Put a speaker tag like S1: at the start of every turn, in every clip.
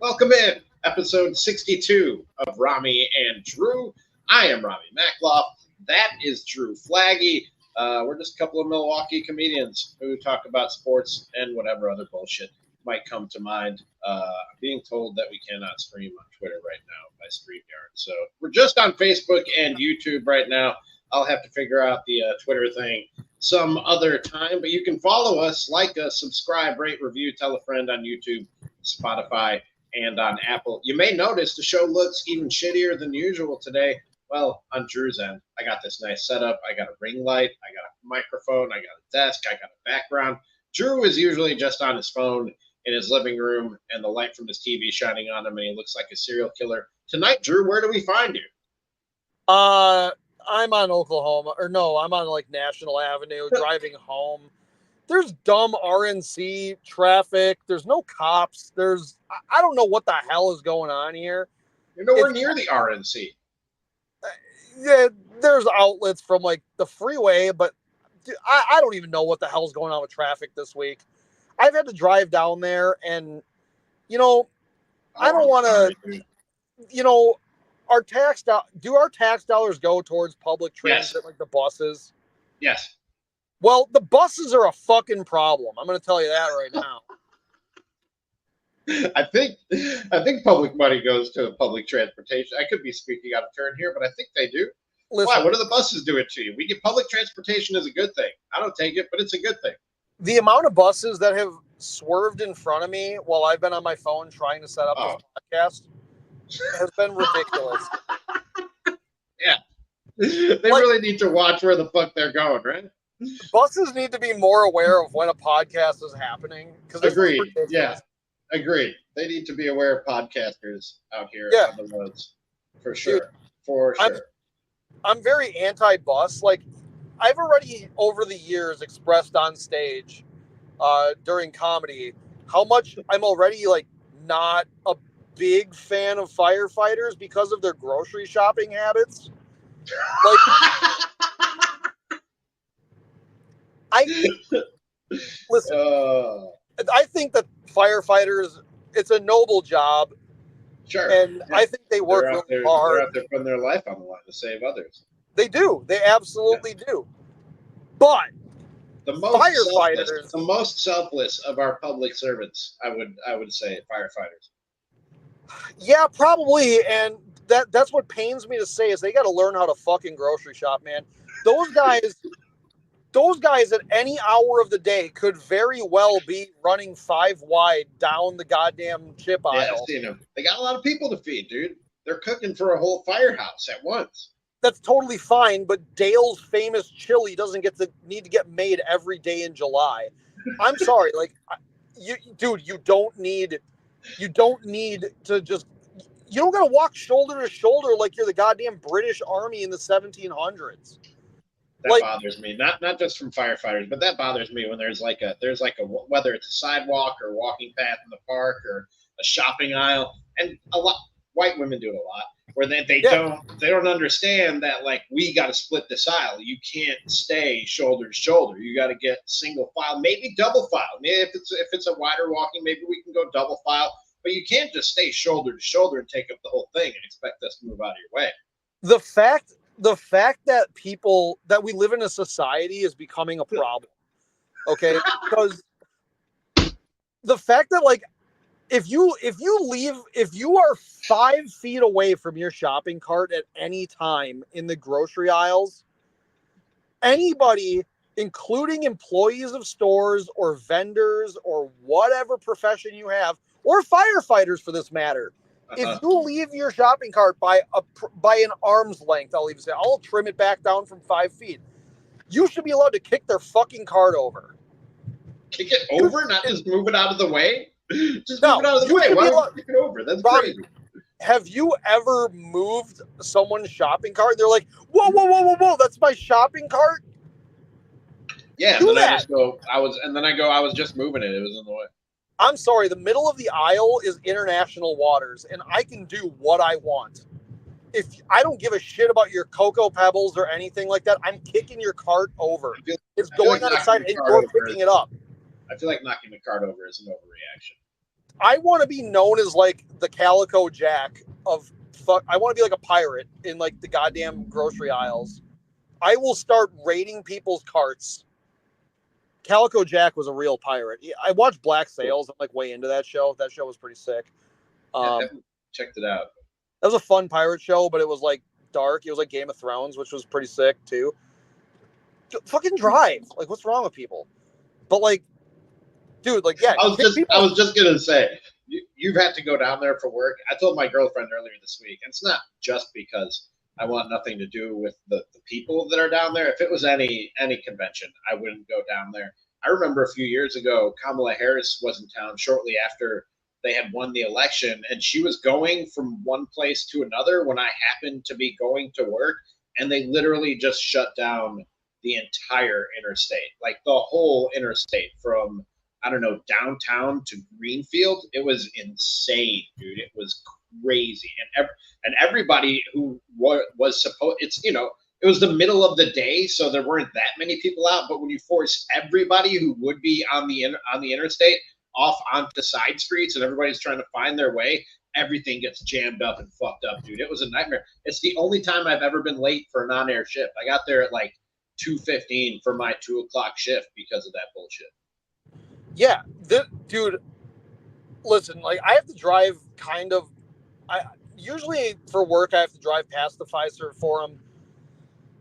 S1: Welcome in, episode 62 of Ramie and Drew. I am Ramie Mackloff. That is Drew Flaggy. We're just a couple of Milwaukee comedians who talk about sports and whatever other bullshit might come to mind. I'm being told that we cannot stream on Twitter right now by StreamYard. So we're just on Facebook and YouTube right now. I'll have to figure out the Twitter thing some other time. But you can follow us, like us, subscribe, rate, review, tell a friend on YouTube, Spotify, and on Apple. You may notice the show looks even shittier than usual today. Well, on Drew's end, I got this nice setup. I got a ring light. I got a microphone. I got a desk. I got a background. Drew is usually just on his phone in his living room and the light from his TV shining on him, and he looks like a serial killer. Tonight, Drew, where do we find you?
S2: I'm on Oklahoma, or no, I'm on like National Avenue driving home. There's dumb RNC traffic. There's no cops. I don't know what the hell is going on here.
S1: You're nowhere near the RNC.
S2: Yeah, there's outlets from like the freeway, but I don't even know what the hell's going on with traffic this week. I've had to drive down there, and I don't want to. Our tax dollars go towards public transit,
S1: Yes.
S2: like the buses?
S1: Yes.
S2: Well, the buses are a fucking problem. I'm going to tell you that right now.
S1: I think public money goes to public transportation. I could be speaking out of turn here, but I think they do.
S2: Listen,
S1: why? What do the buses do it to you? We get public transportation is a good thing. I don't take it, but it's a good thing.
S2: The amount of buses that have swerved in front of me while I've been on my phone trying to set up this podcast has been ridiculous.
S1: Yeah. They really need to watch where the fuck they're going, right?
S2: Buses need to be more aware of when a podcast is happening.
S1: Agreed. Yeah. Agreed. They need to be aware of podcasters out here on the roads. For sure. Dude, for sure.
S2: I'm very anti-bus. Like, I've already, over the years, expressed on stage during comedy how much I'm already, like, not a big fan of firefighters because of their grocery shopping habits. Like, I think that firefighters, it's a noble job.
S1: Sure.
S2: And I think they work really hard.
S1: They're out there putting their life on the line to save others.
S2: They do. They absolutely do. But
S1: the most selfless of our public servants, I would say, firefighters.
S2: Yeah, probably. And that's what pains me to say is they got to learn how to fucking grocery shop, man. Those guys at any hour of the day could very well be running 5 wide down the goddamn chip aisle.
S1: Yeah, I've seen them. They got a lot of people to feed, dude. They're cooking for a whole firehouse at once.
S2: That's totally fine, but Dale's famous chili doesn't need to get made every day in July. I'm sorry, like, you don't need to just. You don't got to walk shoulder to shoulder like you're the goddamn British Army in the 1700s.
S1: That bothers me. Not just from firefighters, but that bothers me when there's like a whether it's a sidewalk or walking path in the park or a shopping aisle, and a lot white women do it a lot where they don't understand that, like, we got to split this aisle. You can't stay shoulder to shoulder. You got to get single file, maybe double file. Maybe if it's a wider walking, maybe we can go double file. But you can't just stay shoulder to shoulder and take up the whole thing and expect us to move out of your way.
S2: The fact that we live in a society is becoming a problem. Okay? Because the fact that, like, if you are 5 feet away from your shopping cart at any time in the grocery aisles, anybody, including employees of stores or vendors or whatever profession you have, or firefighters for this matter, if you leave your shopping cart by an arm's length, I'll trim it back down from 5 feet. You should be allowed to kick their fucking cart over.
S1: Kick it over, not just move it out of the way. Just move it out of the way. Why don't you kick it over? That's crazy.
S2: Have you ever moved someone's shopping cart? They're like, whoa! That's my shopping cart.
S1: Yeah, and then I was just moving it. It was in the way.
S2: I'm sorry, the middle of the aisle is international waters, and I can do what I want. If I don't give a shit about your Cocoa Pebbles or anything like that, I'm kicking your cart over. It's going on the side, and you're picking it up.
S1: I feel like knocking the cart over is an overreaction.
S2: I want to be known as like the Calico Jack of fuck. I want to be like a pirate in like the goddamn grocery aisles. I will start raiding people's carts. Calico Jack was a real pirate. I watched Black Sails. I'm like way into that show. That show was pretty sick.
S1: I haven't checked it out.
S2: That was a fun pirate show, but it was like dark. It was like Game of Thrones, which was pretty sick too. Fucking drive. Like, what's wrong with people? But like, dude, like, yeah.
S1: I was just gonna say, you've had to go down there for work. I told my girlfriend earlier this week, and it's not just because I want nothing to do with the people that are down there. If it was any convention, I wouldn't go down there. I remember a few years ago, Kamala Harris was in town shortly after they had won the election, and she was going from one place to another when I happened to be going to work, and they literally just shut down the entire interstate, like the whole interstate from, I don't know, downtown to Greenfield. It was insane, dude. It was crazy. And everybody who was supposed, it's, you know, it was the middle of the day, so there weren't that many people out. But when you force everybody who would be on the interstate off onto side streets and everybody's trying to find their way, everything gets jammed up and fucked up, dude. It was a nightmare. It's the only time I've ever been late for an on-air shift. I got there at like 2:15 for my 2:00 shift because of that bullshit.
S2: Yeah, dude. Listen, like I have to drive kind of. I usually for work I have to drive past the Pfizer Forum,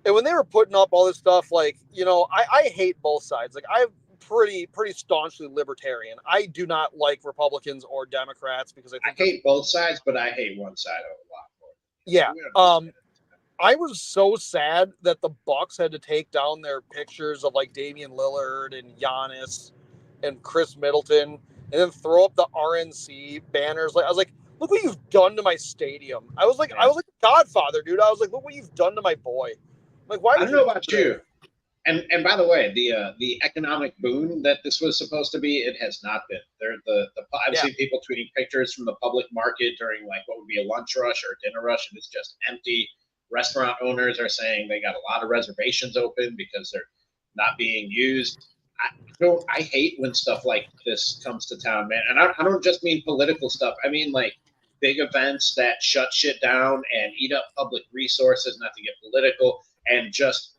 S2: and when they were putting up all this stuff, like, you know, I hate both sides. Like I'm pretty staunchly libertarian. I do not like Republicans or Democrats because I
S1: hate both sides, but I hate one side a lot more.
S2: Yeah. I was so sad that the Bucks had to take down their pictures of like Damian Lillard and Giannis and Chris Middleton, and then throw up the RNC banners. Like I was like, look what you've done to my stadium. I was like a godfather, dude. I was like, look what you've done to my boy. I'm like, why?
S1: I don't know about you. And by the way, the economic boon that this was supposed to be, it has not been. I've seen people tweeting pictures from the public market during like what would be a lunch rush or a dinner rush, and it's just empty. Restaurant owners are saying they got a lot of reservations open because they're not being used. I hate when stuff like this comes to town, man. And I don't just mean political stuff. I mean like big events that shut shit down and eat up public resources, not to get political, and just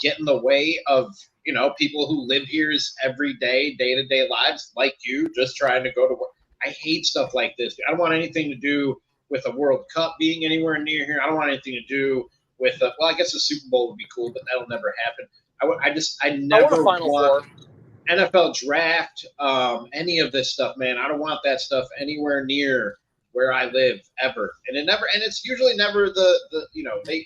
S1: get in the way of, you know, people who live here's day to day lives, like you, just trying to go to work. I hate stuff like this. I don't want anything to do with a World Cup being anywhere near here. I don't want anything to do with well, I guess the Super Bowl would be cool, but that'll never happen. I never want NFL draft, any of this stuff, man. I don't want that stuff anywhere near where I live ever. And it's usually never the you know, they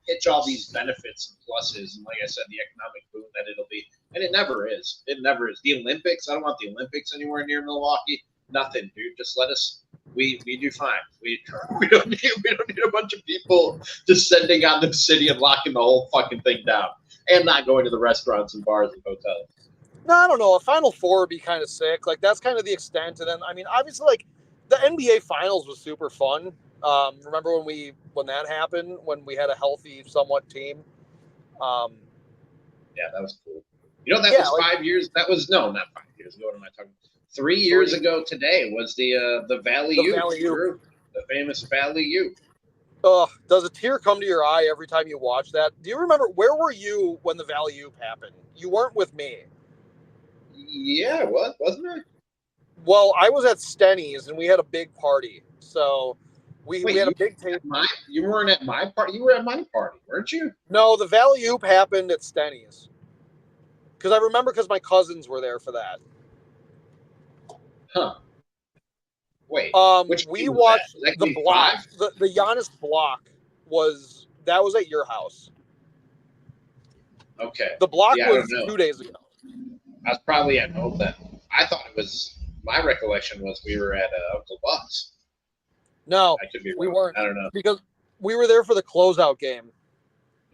S1: pitch all these benefits and pluses, and like I said, the economic boom that it'll be, and it never is. It never is. The Olympics, I don't want the Olympics anywhere near Milwaukee. Nothing, dude. Just let us. We do fine. We don't need a bunch of people descending on the city and locking the whole fucking thing down, and not going to the restaurants and bars and hotels.
S2: No, I don't know. A Final Four would be kind of sick. Like that's kind of the extent. And then I mean, obviously, like the NBA Finals was super fun. Remember when that happened, when we had a healthy, somewhat team.
S1: Yeah, that was cool. You know, that was 5 years. That was not 5 years ago. What am I talking? 3 years ago today was the Valley U, the famous Valley U.
S2: Does a tear come to your eye every time you watch that? Do you remember, where were you when the Valley U happened? You weren't with me.
S1: Yeah, wasn't I?
S2: Well, I was at Stenny's and we had a big party. So we had a big table.
S1: You weren't at my party. You were at my party, weren't you?
S2: No, the Valley Oop happened at Stenny's. Because I remember because my cousins were there for that.
S1: Huh. Wait.
S2: We watched the block. The Giannis block was at your house.
S1: Okay.
S2: The block was 2 days ago.
S1: I was probably at home then. I thought it was. My recollection was we were at Uncle Buck's.
S2: No,
S1: I could be wrong.
S2: We weren't.
S1: I don't know,
S2: because we were there for the closeout game.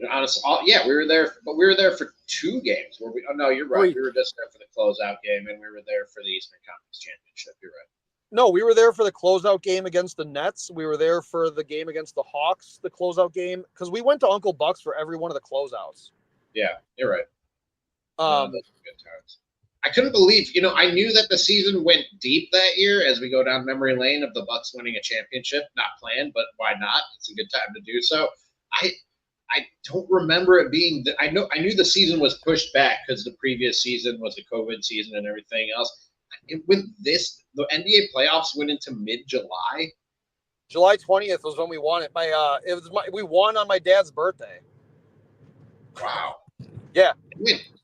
S1: Honestly, yeah, we were there, but we were there for 2 games. Were we? Oh no, you're right. We were just there for the closeout game, and we were there for the Eastern Conference Championship. You're right.
S2: No, we were there for the closeout game against the Nets. We were there for the game against the Hawks, the closeout game, because we went to Uncle Buck's for every one of the closeouts.
S1: Yeah, you're right.
S2: Those
S1: were good times. I couldn't believe, I knew that the season went deep that year as we go down memory lane of the Bucks winning a championship. Not planned, but why not? It's a good time to do so. I don't remember it being. I knew the season was pushed back because the previous season was a COVID season and everything else. With this, the NBA playoffs went into mid-July.
S2: July 20th was when we won it. We won on my dad's birthday.
S1: Wow.
S2: Yeah.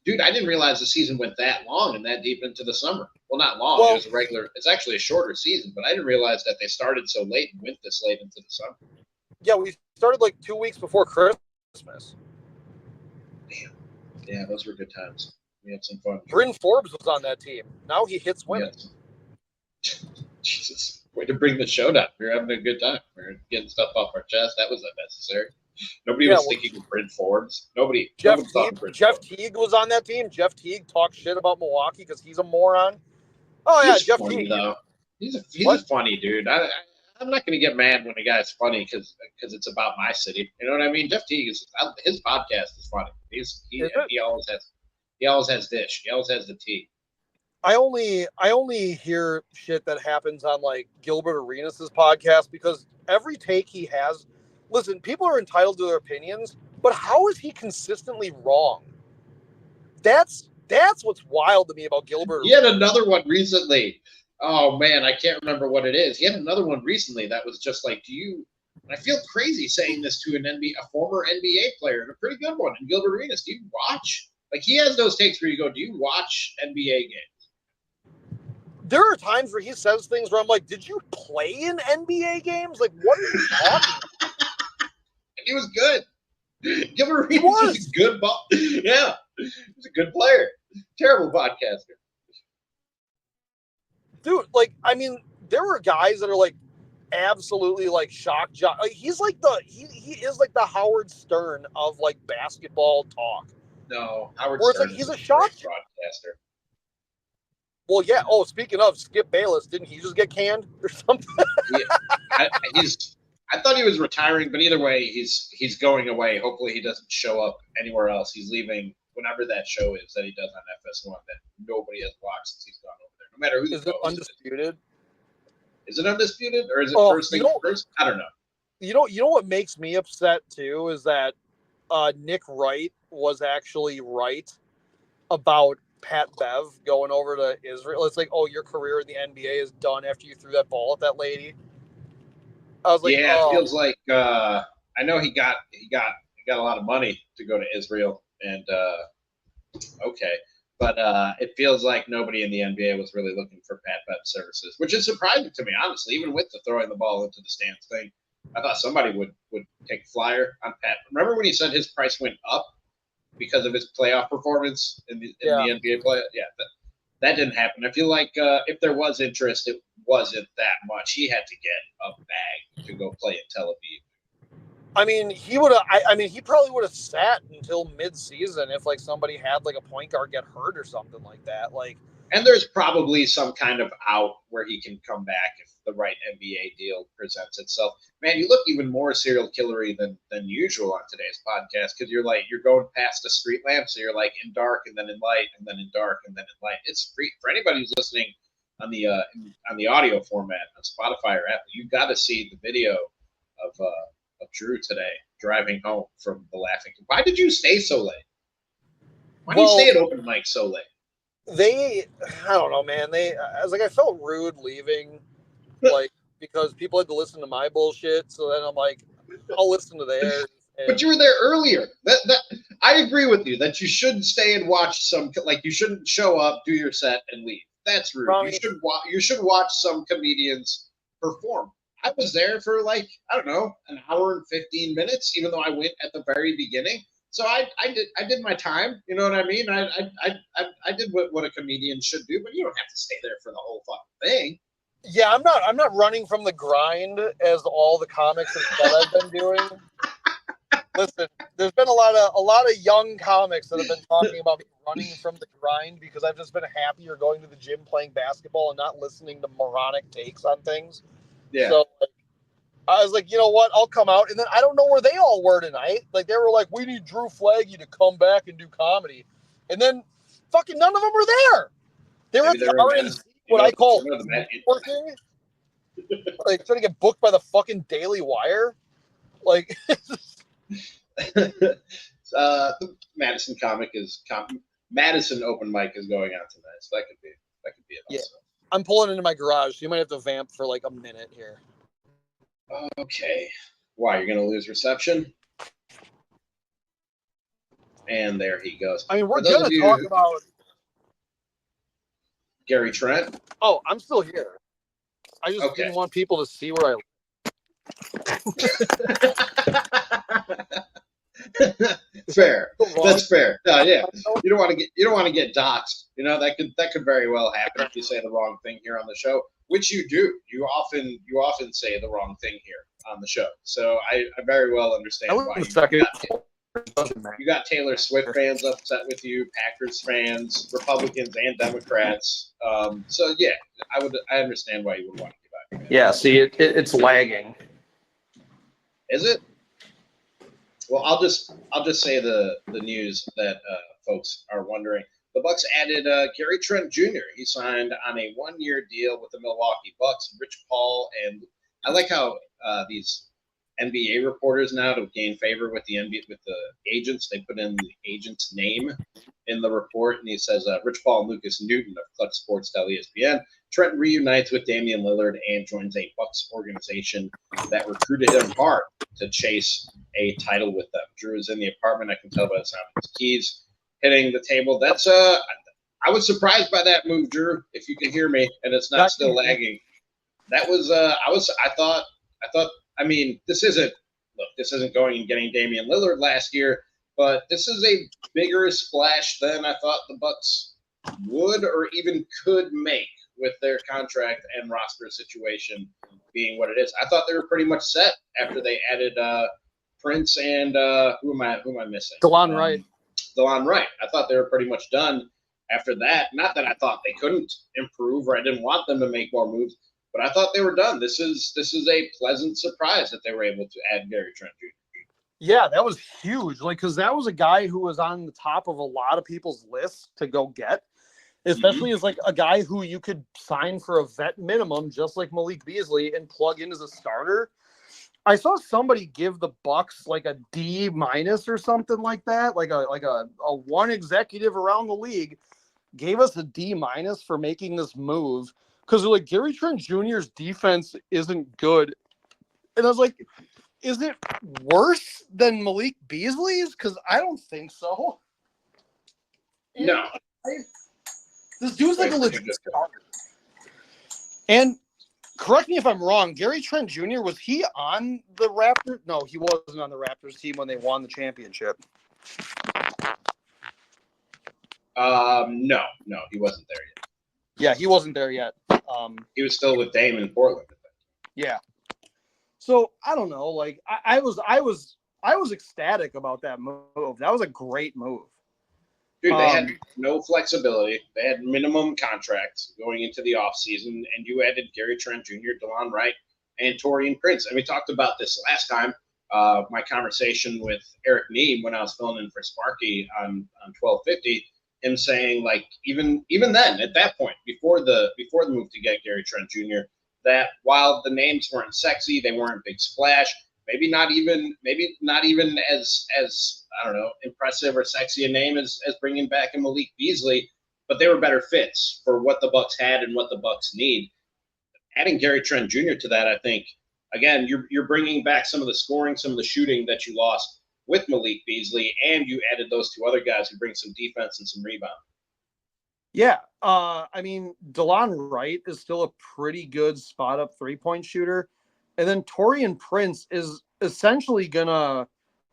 S1: Dude, I didn't realize the season went that long and that deep into the summer. Well, not long. Well, it was a regular. It's actually a shorter season, but I didn't realize that they started so late and went this late into the summer.
S2: Yeah, we started like 2 weeks before Christmas.
S1: Damn. Yeah, those were good times. We had some fun.
S2: Bryn Forbes was on that team. Now he hits women.
S1: Yes. Jesus. Way to bring the show down. We were having a good time. We were getting stuff off our chest. That was unnecessary. Nobody was thinking of Bryn Forbes. Nobody. Jeff
S2: Teague was on that team. Jeff Teague talked shit about Milwaukee because he's a moron. Oh, yeah, Jeff Teague.
S1: Though. He's a funny dude. I'm not going to get mad when a guy's funny because it's about my city. You know what I mean? Jeff Teague his podcast is funny. He always has dish. He always has the tea.
S2: I only hear shit that happens on like Gilbert Arenas' podcast because every take he has. Listen, people are entitled to their opinions, but how is he consistently wrong? That's what's wild to me about Gilbert.
S1: He had another one recently. Oh man, I can't remember what it is. He had another one recently that was just like, I feel crazy saying this to a former NBA player, and a pretty good one, and Gilbert Arenas. Do you watch? Like, he has those takes where you go, do you watch NBA games?
S2: There are times where he says things where I'm like, did you play in NBA games? Like, what are you talking about?
S1: He was good. Gilbert Arenas was a good ball. Yeah, he's a good player. Terrible podcaster.
S2: Dude, like, I mean, there were guys that are like absolutely like shock jock. Like, he's like he is like the Howard Stern of like basketball talk.
S1: No, Howard
S2: Where
S1: Stern
S2: it's like he's a shock
S1: broadcaster.
S2: Well, yeah. Oh, speaking of Skip Bayless, didn't he just get canned or something?
S1: Yeah, I thought he was retiring, but either way, he's going away. Hopefully, he doesn't show up anywhere else. He's leaving whenever that show is that he does on FS1 that nobody has watched since he's gone over there. No matter who
S2: is it undisputed?
S1: Is it undisputed or is it first thing first? I don't know.
S2: You know what makes me upset too is that Nick Wright was actually right about Pat Bev going over to Israel. It's like, oh, your career in the NBA is done after you threw that ball at that lady. I was like,
S1: yeah, it feels like I know he got a lot of money to go to Israel, and okay, but it feels like nobody in the NBA was really looking for Pat Bev's services, which is surprising to me, honestly. Even with the throwing the ball into the stands thing, I thought somebody would take a flyer on Pat. Remember when he said his price went up because of his playoff performance in the NBA play? Yeah, that didn't happen. I feel like if there was interest, it wasn't that much. He had to get a bag to go play in Tel Aviv.
S2: I mean, he would have. I mean, he probably would have sat until mid-season if like somebody had like a point guard get hurt or something like that. Like,
S1: and there's probably some kind of out where he can come back if the right NBA deal presents itself. Man, you look even more serial killery than usual on today's podcast because you're going past a street lamp, so you're like in dark and then in light and then in dark and then in light. It's free for anybody who's listening on the audio format on Spotify or Apple. You've got to see the video of Drew today driving home from the Laughing. Why did you stay so late? Why do you stay at open mic so late?
S2: I don't know, man. I felt rude leaving, like, because people had to listen to my bullshit. So then I'm like, I'll listen to theirs.
S1: But you were there earlier. That I agree with you that you shouldn't stay and watch some. Like, you shouldn't show up, do your set, and leave. That's rude. You should watch some comedians perform. I was there for like, I don't know, an hour and 15 minutes, even though I went at the very beginning. So I did my time. You know what I mean? I did what a comedian should do, but you don't have to stay there for the whole fucking thing.
S2: Yeah, I'm not running from the grind as all the comics that I've been doing. Listen, there's been a lot of young comics that have been talking about me running from the grind because I've just been happier going to the gym playing basketball and not listening to moronic takes on things. Yeah. So I was like, you know what? I'll come out. And then I don't know where they all were tonight. Like, they were like, we need Drew Flaggy to come back and do comedy. And then fucking none of them were there. They were
S1: Maybe
S2: at the
S1: they're in
S2: RNC,
S1: Madison.
S2: what I call
S1: you know the
S2: working. Like trying to get booked by the fucking Daily Wire. Like
S1: the Madison Madison open mic is going on tonight, so that could be it
S2: yeah.
S1: also.
S2: I'm pulling into my garage, so you might have to vamp for like a minute here.
S1: Okay. Why, you're gonna lose reception? And there he goes.
S2: I mean, we're gonna talk about
S1: Gary Trent.
S2: Oh, I'm still here. I just didn't want people to see where I
S1: Fair. That's fair. No, yeah. You don't want to get doxxed. You know, that could very well happen if you say the wrong thing here on the show, which you do. You often say the wrong thing here on the show. So I very well understand why you got Taylor Swift fans upset with you, Packers fans, Republicans and Democrats. So yeah, I understand why you would want to give out.
S2: Yeah, see, it's lagging.
S1: Is it? Well, I'll just say the news that folks are wondering. The Bucks added Gary Trent Jr. He signed on a 1-year deal with the Milwaukee Bucks. Rich Paul, and I like how these NBA reporters now, to gain favor with the agents, they put in the agent's name in the report, and he says Rich Paul and Lucas Newton of Clutch Sports tell ESPN Trent reunites with Damian Lillard and joins a Bucks organization that recruited him hard to chase a title with them. Drew is in the apartment. I can tell by the sound of his keys hitting the table. That's I was surprised by that move, Drew. If you can hear me and it's not still lagging, that was I thought. I mean, this isn't going and getting Damian Lillard last year, but this is a bigger splash than I thought the Bucks would or even could make with their contract and roster situation being what it is. I thought they were pretty much set after they added Prince and who am I missing?
S2: DeLon Wright.
S1: DeLon Wright. I thought they were pretty much done after that. Not that I thought they couldn't improve or I didn't want them to make more moves, but I thought they were done. This is a pleasant surprise that they were able to add Gary Trent Jr.
S2: Yeah, that was huge. Like, because that was a guy who was on the top of a lot of people's lists to go get, especially as like a guy who you could sign for a vet minimum, just like Malik Beasley, and plug in as a starter. I saw somebody give the Bucks like a D- or something like that, like a one executive around the league gave us a D- for making this move because they're like Gary Trent Jr.'s defense isn't good, and I was like, is it worse than Malik Beasley's? Because I don't think so.
S1: No.
S2: This dude's like a legit starter. And correct me if I'm wrong, Gary Trent Jr., was he on the Raptors? No, he wasn't on the Raptors team when they won the championship.
S1: No, he wasn't there yet.
S2: Yeah, he wasn't there yet.
S1: He was still with Dame in Portland.
S2: Yeah. So I don't know. Like I was ecstatic about that move. That was a great move.
S1: Dude, they had no flexibility. They had minimum contracts going into the offseason, and you added Gary Trent Jr., DeLon Wright, and Taurean Prince. And we talked about this last time. My conversation with Eric Neem when I was filling in for Sparky on 1250. Him saying, like, even then, at that point, before the move to get Gary Trent Jr., that while the names weren't sexy, they weren't big splash, maybe not even as I don't know, impressive or sexy a name as bringing back a Malik Beasley, but they were better fits for what the Bucks had and what the Bucks need. Adding Gary Trent Jr. to that, I think, again, you're bringing back some of the scoring, some of the shooting that you lost with Malik Beasley, and you added those two other guys who bring some defense and some rebound.
S2: Yeah, I mean, DeLon Wright is still a pretty good spot-up three-point shooter. And then Taurean Prince is essentially going to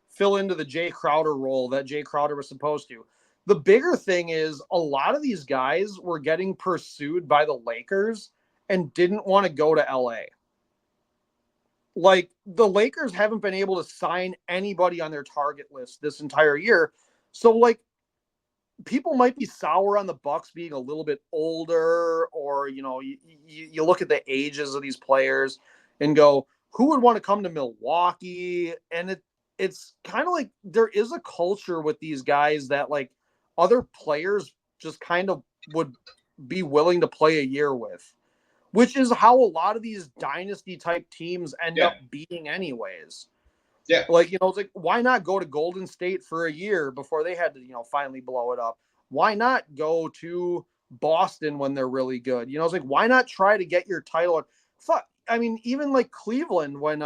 S2: fill into the Jay Crowder role that Jay Crowder was supposed to. The bigger thing is a lot of these guys were getting pursued by the Lakers and didn't want to go to LA. Like, the Lakers haven't been able to sign anybody on their target list this entire year. So, like, people might be sour on the Bucks being a little bit older, or, you know, you look at the ages of these players and go, who would want to come to Milwaukee? And it's kind of like there is a culture with these guys that, like, other players just kind of would be willing to play a year with, which is how a lot of these dynasty type teams end up being anyways.
S1: Yeah.
S2: Like, it's like, why not go to Golden State for a year before they had to, finally blow it up? Why not go to Boston when they're really good? It's like, why not try to get your title? Fuck. I mean, even like Cleveland when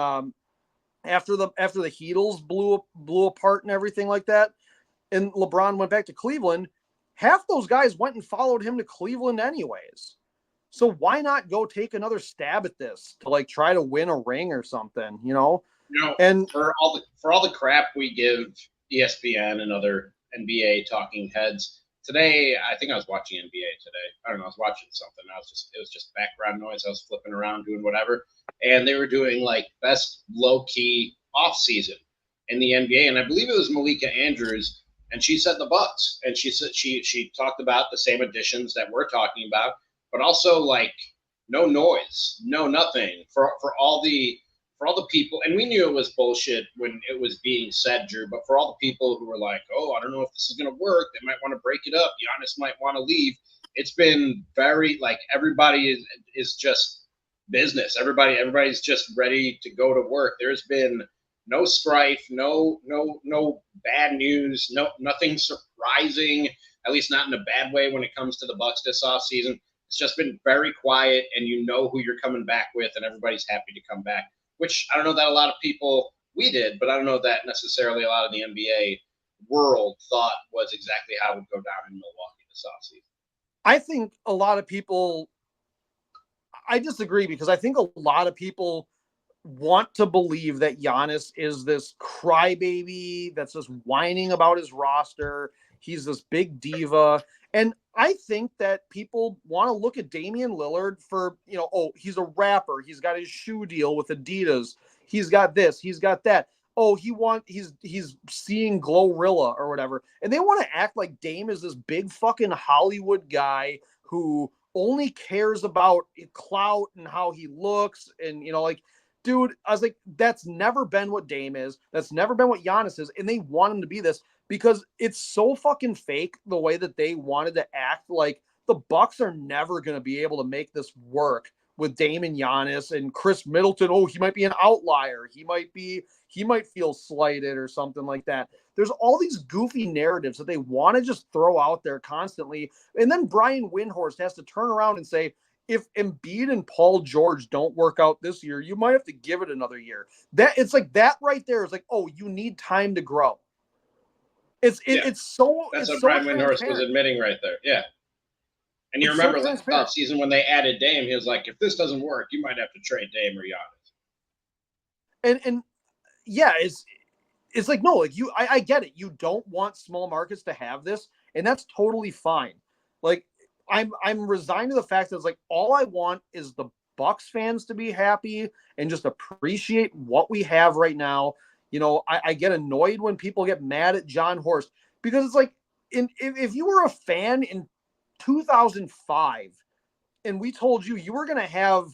S2: after the Heatles blew apart and everything like that, and LeBron went back to Cleveland, half those guys went and followed him to Cleveland anyways. So why not go take another stab at this to like try to win a ring or something, And
S1: for all the crap we give ESPN and other NBA talking heads, today I think I was watching NBA today. I don't know, I was watching something. It was just background noise. I was flipping around doing whatever, and they were doing like best low key off season in the NBA, and I believe it was Malika Andrews, and she said the Bucks, and she said she talked about the same additions that we're talking about, but also like no noise, no nothing for all the people, and we knew it was bullshit when it was being said, Drew, but for all the people who were like, oh, I don't know if this is going to work, they might want to break it up, Giannis might want to leave, it's been very, like, everybody is just business. Everybody's just ready to go to work. There's been no strife, no bad news, nothing surprising, at least not in a bad way when it comes to the Bucks this offseason. It's just been very quiet, and you know who you're coming back with, and everybody's happy to come back, which I don't know that a lot of people, we did, but I don't know that necessarily a lot of the NBA world thought was exactly how it would go down in Milwaukee this offseason.
S2: I think a lot of people, I disagree, because I think a lot of people want to believe that Giannis is this crybaby that's just whining about his roster. He's this big diva. And I think that people want to look at Damian Lillard for, oh, he's a rapper. He's got his shoe deal with Adidas. He's got this. He's got that. Oh, he's seeing Glorilla or whatever. And they want to act like Dame is this big fucking Hollywood guy who only cares about clout and how he looks. And, like, dude, I was like, that's never been what Dame is. That's never been what Giannis is. And they want him to be this because it's so fucking fake the way that they wanted to act. Like, the Bucks are never going to be able to make this work with Dame and Giannis and Chris Middleton. Oh, he might be an outlier. He might feel slighted or something like that. There's all these goofy narratives that they want to just throw out there constantly. And then Brian Windhorst has to turn around and say, if Embiid and Paul George don't work out this year, you might have to give it another year. It's like that right there is like, oh, you need time to grow. It's so.
S1: That's what
S2: so
S1: Brian Windhorst was admitting right there. Yeah. And you remember last offseason when they added Dame, he was like, if this doesn't work, you might have to trade Dame or Giannis.
S2: And yeah, it's like, no, like I get it. You don't want small markets to have this, and that's totally fine. Like, I'm resigned to the fact that it's like, all I want is the Bucks fans to be happy and just appreciate what we have right now. I get annoyed when people get mad at John Horst, because it's like, if you were a fan in 2005 and we told you were going to have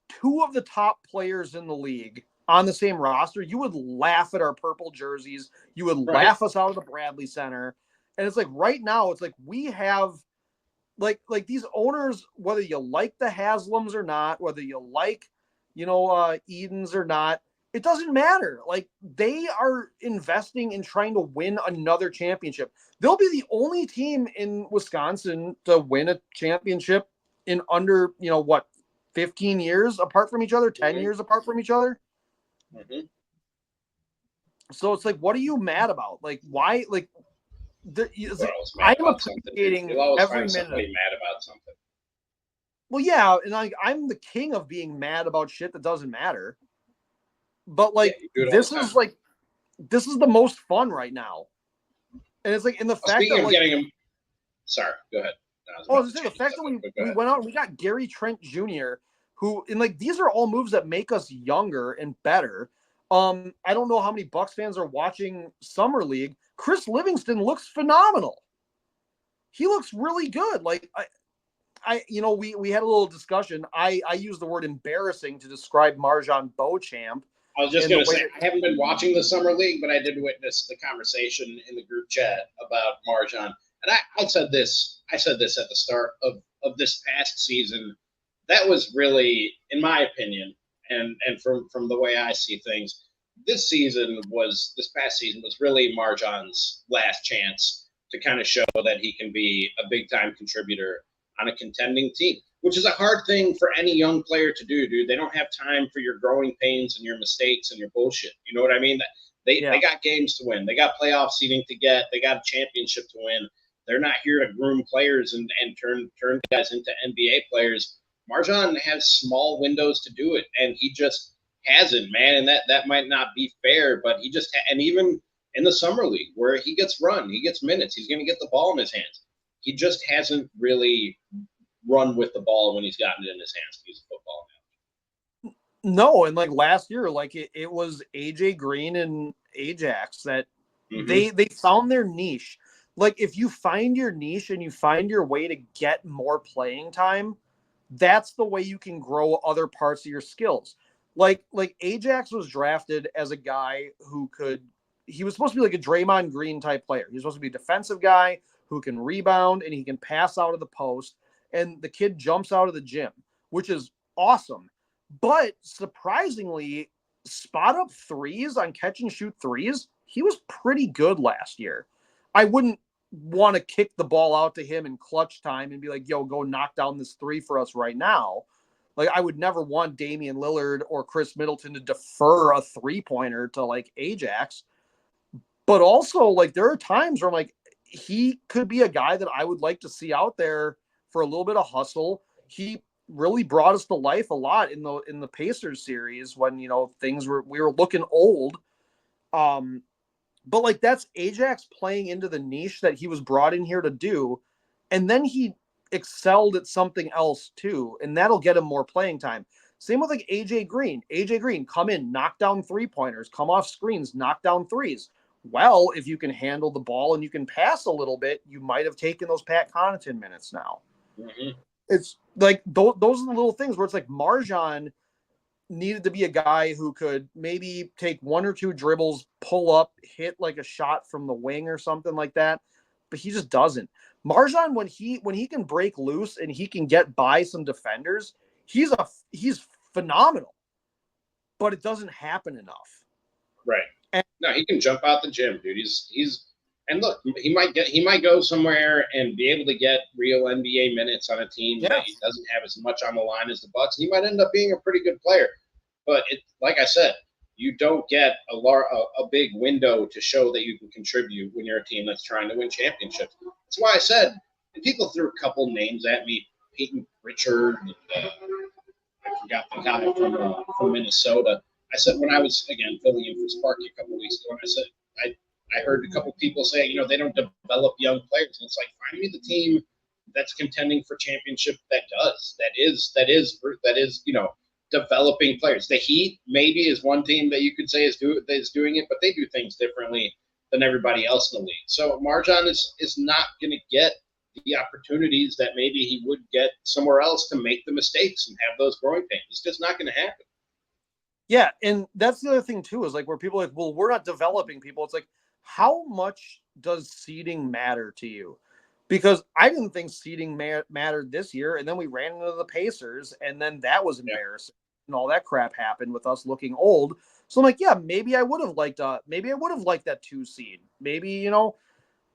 S2: two of the top players in the league on the same roster, you would laugh at our purple jerseys. You would laugh us out of the Bradley Center. And it's like, right now, it's like, we have like these owners, whether you like the Haslams or not, whether you like, Edens or not, it doesn't matter. Like, they are investing in trying to win another championship. They'll be the only team in Wisconsin to win a championship in under, 15 years apart from each other, 10 years apart from each other.
S1: Mm-hmm.
S2: So it's like, what are you mad about? Like, why? Like, I'm appreciating every minute.
S1: Mad about something.
S2: Well, yeah, and I'm the king of being mad about shit that doesn't matter. But like, this is the most fun right now, and it's like, in the fact that like,
S1: getting him. Sorry, go ahead.
S2: The fact that we went out and we got Gary Trent Jr., who, and like, these are all moves that make us younger and better. I don't know how many Bucks fans are watching Summer League. Chris Livingston looks phenomenal. He looks really good. Like, we had a little discussion. I used the word embarrassing to describe Marjan Beauchamp.
S1: I was just going to say, I haven't been watching the Summer League, but I did witness the conversation in the group chat about Marjan. And I said this at the start of of this past season, that was really, in my opinion, and from the way I see things, this past season was really Marjan's last chance to kind of show that he can be a big time contributor on a contending team, which is a hard thing for any young player to do, dude. They don't have time for your growing pains and your mistakes and your bullshit. You know what I mean? They got games to win. They got playoff seeding to get. They got a championship to win. They're not here to groom players and turn guys into NBA players. Marjan has small windows to do it, and he just hasn't, man. And that might not be fair, but he just and even in the summer league where he gets run, he gets minutes, he's going to get the ball in his hands. He just hasn't really run with the ball when he's gotten it in his hands. He's a football now.
S2: No, and like last year, like it was AJ Green and Ajax that they found their niche. Like if you find your niche and you find your way to get more playing time, that's the way you can grow other parts of your skills. Like Ajax was drafted as a guy he was supposed to be like a Draymond Green type player. He was supposed to be a defensive guy who can rebound and he can pass out of the post. And the kid jumps out of the gym, which is awesome. But surprisingly, spot up threes on catch and shoot threes, he was pretty good last year. I wouldn't want to kick the ball out to him in clutch time and be like, yo, go knock down this three for us right now. Like I would never want Damian Lillard or Chris Middleton to defer a 3-pointer to like Ajax. But also like there are times where I'm like, he could be a guy that I would like to see out there for a little bit of hustle. He really brought us to life a lot in the Pacers series when, you know, we were looking old. But like that's Ajax playing into the niche that he was brought in here to do. And then he excelled at something else too. And that'll get him more playing time. Same with like AJ Green. AJ Green, come in, knock down 3-pointers, come off screens, knock down threes. Well, if you can handle the ball and you can pass a little bit, you might have taken those Pat Connaughton minutes now. Mm-hmm. It's like those are the little things where it's like Marjan needed to be a guy who could maybe take 1 or 2 dribbles, pull up, hit like a shot from the wing or something like that. But he just doesn't. Marjan, when he can break loose and he can get by some defenders, he's phenomenal. But it doesn't happen enough.
S1: Right. No, he can jump out the gym, dude. He's and look, he might go somewhere and be able to get real NBA minutes on a team that he doesn't have as much on the line as the Bucks. He might end up being a pretty good player, but like I said, you don't get a big window to show that you can contribute when you're a team that's trying to win championships. That's why I said, and people threw a couple names at me, Peyton Pritchard, and, I forgot the guy from Minnesota. I said when I was again filling in for Sparky a couple weeks ago, I said I heard a couple people say, you know, they don't develop young players. And it's like, find me the team that's contending for championship that is, you know, developing players. The Heat maybe is one team that you could say is doing it, but they do things differently than everybody else in the league. So Marjan is not going to get the opportunities that maybe he would get somewhere else to make the mistakes and have those growing pains. It's just not going to happen.
S2: Yeah, and that's the other thing too, is like where people are like, well, we're not developing people. It's like, how much does seeding matter to you? Because I didn't think seeding mattered this year, and then we ran into the Pacers, and then that was embarrassing, and all that crap happened with us looking old. So I'm like, yeah, maybe I would have liked that 2 seed. Maybe, you know,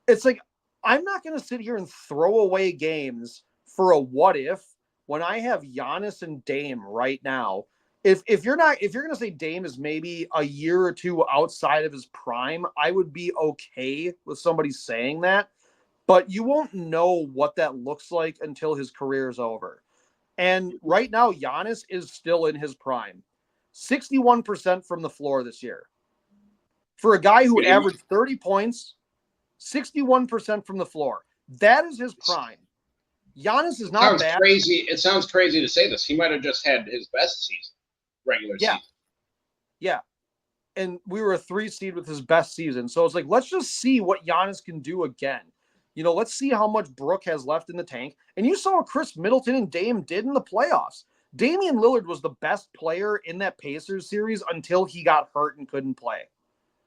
S2: it's like I'm not going to sit here and throw away games for a what if when I have Giannis and Dame right now. If you're going to say Dame is maybe a year or 2 outside of his prime, I would be okay with somebody saying that, but you won't know what that looks like until his career is over. And right now, Giannis is still in his prime. 61% from the floor this year. For a guy who averaged 30 points, 61% from the floor. That is his prime. Giannis is not bad.
S1: Crazy. It sounds crazy to say this. He might have just had his best season. Regular season.
S2: Yeah. And we were a 3 seed with his best season. So it's like, let's just see what Giannis can do again. You know, let's see how much Brook has left in the tank. And you saw what Chris Middleton and Dame did in the playoffs. Damian Lillard was the best player in that Pacers series until he got hurt and couldn't play.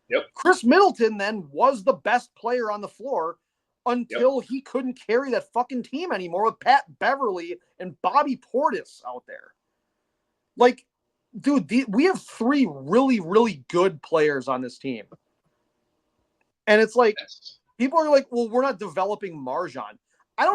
S1: Yep.
S2: Chris Middleton then was the best player on the floor until he couldn't carry that fucking team anymore with Pat Beverly and Bobby Portis out there. Like, dude, we have 3 really, really good players on this team. And it's like, people are like, well, we're not developing Marjan.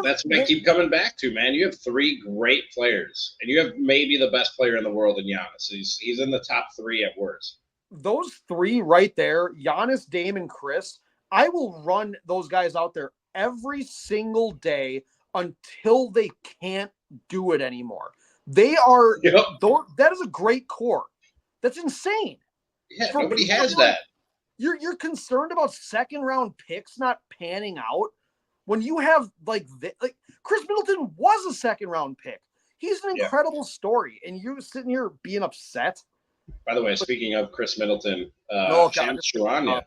S1: That's what I keep coming back to, man. You have 3 great players, and you have maybe the best player in the world in Giannis. He's in the top 3 at worst.
S2: Those 3 right there, Giannis, Dame, and Chris, I will run those guys out there every single day until they can't do it anymore. They are, that is a great core. That's insane.
S1: Yeah, nobody has that.
S2: You're concerned about second-round picks not panning out when you have like Chris Middleton was a second-round pick. He's an incredible story, and you're sitting here being upset.
S1: By the way, speaking of Chris Middleton, Shams Charania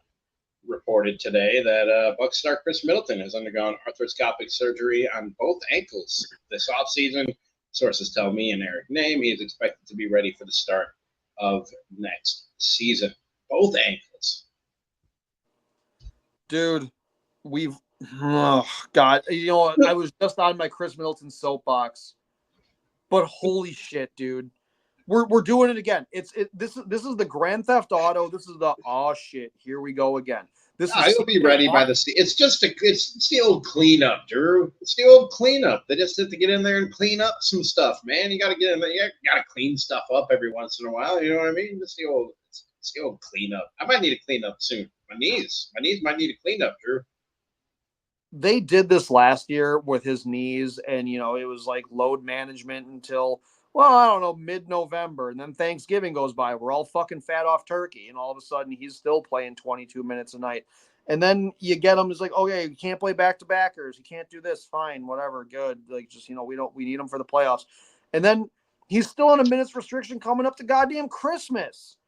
S1: reported today that Bucks star Chris Middleton has undergone arthroscopic surgery on both ankles this offseason. Sources tell me and Eric Name he is expected to be ready for the start of next season. Both ankles.
S2: Dude, God, I was just on my Chris Middleton soapbox, but holy shit, dude, we're doing it again. This is the Grand Theft Auto. This is the shit. Here we go again.
S1: He'll be ready by the. It's the old cleanup, Drew. It's the old cleanup. They just have to get in there and clean up some stuff, man. You got to get in there. You got to clean stuff up every once in a while. You know what I mean? It's the old cleanup. I might need to clean up soon. My knees might need to clean up, Drew.
S2: They did this last year with his knees, and it was like load management until, well, I don't know, mid-November, and then Thanksgiving goes by. We're all fucking fat off turkey, and all of a sudden he's still playing 22 minutes a night. And then you get him, it's like, okay, you can't play back-to-backers. You can't do this. Fine, whatever, good. Like, just, we need him for the playoffs. And then he's still on a minutes restriction coming up to goddamn Christmas.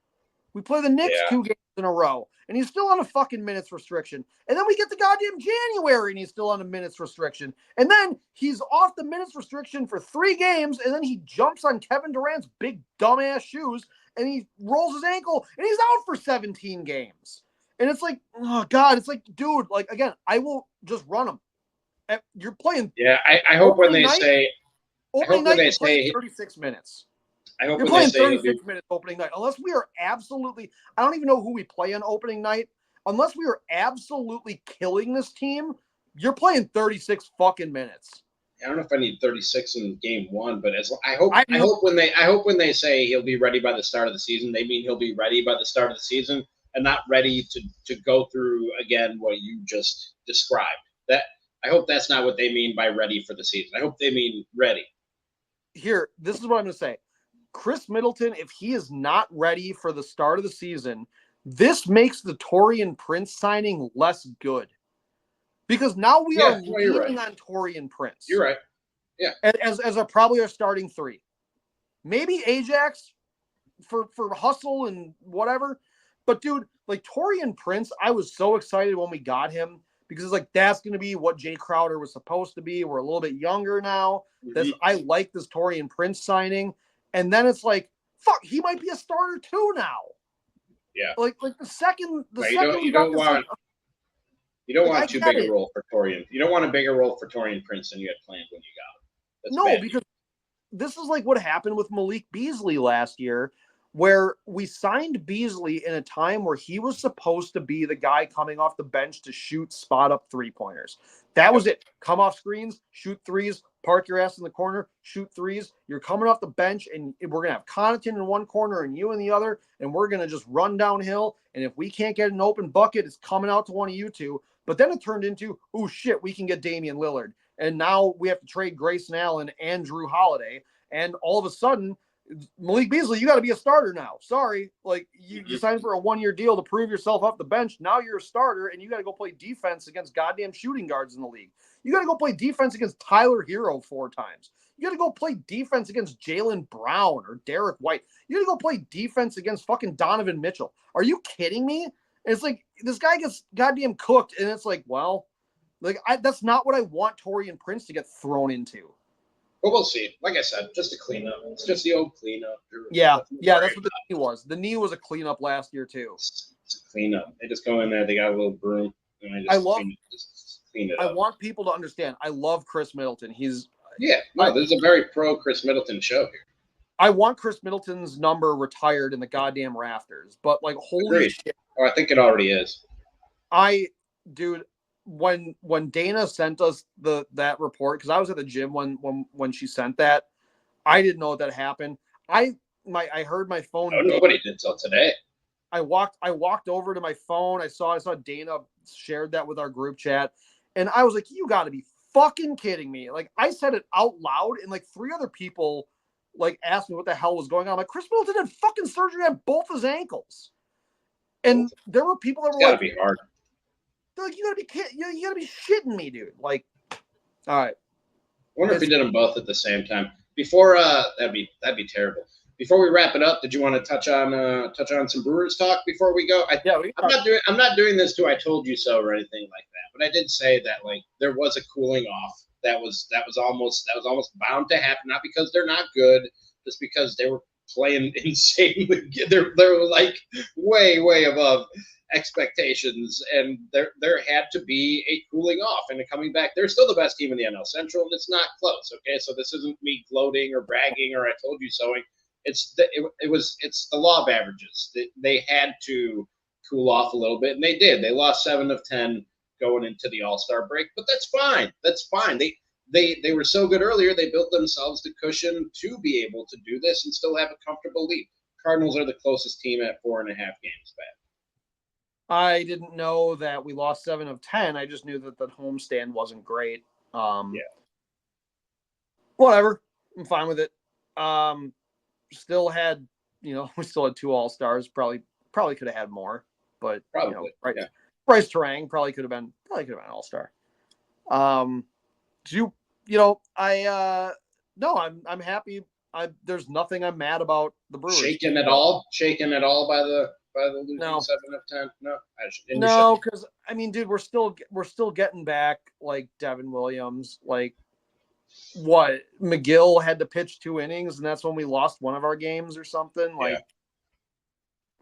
S2: We play the Knicks 2 games in a row, and he's still on a fucking minutes restriction. And then we get to goddamn January, and he's still on a minutes restriction. And then he's off the minutes restriction for 3 games, and then he jumps on Kevin Durant's big dumbass shoes, and he rolls his ankle, and he's out for 17 games. And it's like, oh, God, it's like, dude, like, again, I will just run him. You're playing.
S1: Yeah, I hope when they say.
S2: Opening night, you're playing 36 minutes. You're playing 36 minutes opening night. Unless we are absolutely – I don't even know who we play on opening night. Unless we are absolutely killing this team, you're playing 36 fucking minutes.
S1: I don't know if I need 36 in game 1, but I hope when they say he'll be ready by the start of the season, they mean he'll be ready by the start of the season and not ready to go through again what you just described. That I hope that's not what they mean by ready for the season. I hope they mean ready.
S2: Here, this is what I'm going to say. Chris Middleton, if he is not ready for the start of the season, this makes the Taurean Prince signing less good. Because now we are leaning on Taurean Prince.
S1: You're right. Yeah.
S2: As probably our starting 3. Maybe Ajax for hustle and whatever. But, dude, like Taurean Prince, I was so excited when we got him because it's like that's going to be what Jay Crowder was supposed to be. We're a little bit younger now. Mm-hmm. I like this Taurean Prince signing. And then it's like, fuck, he might be a starter too now.
S1: Yeah.
S2: Like the second
S1: you don't want too big a role for Taurean. You don't want a bigger role for Taurean Prince than you had planned when you got him.
S2: Because this is like what happened with Malik Beasley last year, where we signed Beasley in a time where he was supposed to be the guy coming off the bench to shoot spot up 3-pointers. That was it. Come off screens, shoot threes, park your ass in the corner, shoot threes. You're coming off the bench, and we're going to have Connaughton in one corner and you in the other, and we're going to just run downhill. And if we can't get an open bucket, it's coming out to one of you two. But then it turned into, oh, shit, we can get Damian Lillard. And now we have to trade Grayson Allen and Drew Holiday. And all of a sudden, Malik Beasley, you got to be a starter now. Sorry. Like, you signed for a 1-year deal to prove yourself off the bench. Now you're a starter, and you got to go play defense against goddamn shooting guards in the league. You got to go play defense against Tyler Hero 4 times. You got to go play defense against Jaylen Brown or Derek White. You got to go play defense against fucking Donovan Mitchell. Are you kidding me? And it's like, this guy gets goddamn cooked, and it's like, well, like that's not what I want Taurean Prince to get thrown into.
S1: But we'll see. Like I said, just a cleanup. It's just the old cleanup.
S2: Yeah, that's what the knee was. The knee was a cleanup last year, too.
S1: It's a cleanup. They just go in there. They got a little broom. And
S2: I love
S1: clean it
S2: I
S1: up.
S2: want people to understand. I love Chris Middleton. This
S1: is a very pro Chris Middleton show here.
S2: I want Chris Middleton's number retired in the goddamn rafters. But like, holy
S1: Agreed.
S2: shit!
S1: Oh, I think it already is.
S2: Dude, when Dana sent us that report, because I was at the gym when she sent that, I didn't know that happened. I heard my phone.
S1: No, nobody did till today.
S2: I walked over to my phone. I saw Dana shared that with our group chat, and I was like, "You got to be fucking kidding me!" Like, I said it out loud, and like 3 other people like asked me what the hell was going on. Like, Chris Middleton had fucking surgery on both his ankles, and there were people that were like,
S1: "Gotta be hard."
S2: They're like, you gotta be shitting me, dude. Like, all right.
S1: I wonder if we did them both at the same time. Before that'd be terrible. Before we wrap it up, did you want to touch on some Brewers talk before we go? I'm not doing this to I told you so or anything like that. But I did say that like there was a cooling off that was almost bound to happen. Not because they're not good, just because they were playing insanely. They were like way above expectations, and there had to be a cooling off and a coming back. They're still the best team in the NL Central, and it's not close. Okay, so this isn't me gloating or bragging or I told you so. It's the law of averages. They had to cool off a little bit, and they did. They lost 7 of 10 going into the All-Star break, but that's fine. That's fine. They were so good earlier. They built themselves the cushion to be able to do this and still have a comfortable lead. Cardinals are the closest team at 4.5 games back.
S2: I didn't know that we lost 7 of 10. I just knew that the homestand wasn't great. Whatever. I'm fine with it. Still had, we still had 2 All-Stars. Probably could have had more, but Bryce Terang probably could have been an All-Star. I'm happy. There's nothing I'm mad about the Brewers.
S1: Shaken at all by the losing 7 of 10?
S2: No, because I mean, dude, we're still getting back like Devin Williams. Like, what, McGill had to pitch 2 innings, and that's when we lost one of our games or something. Like,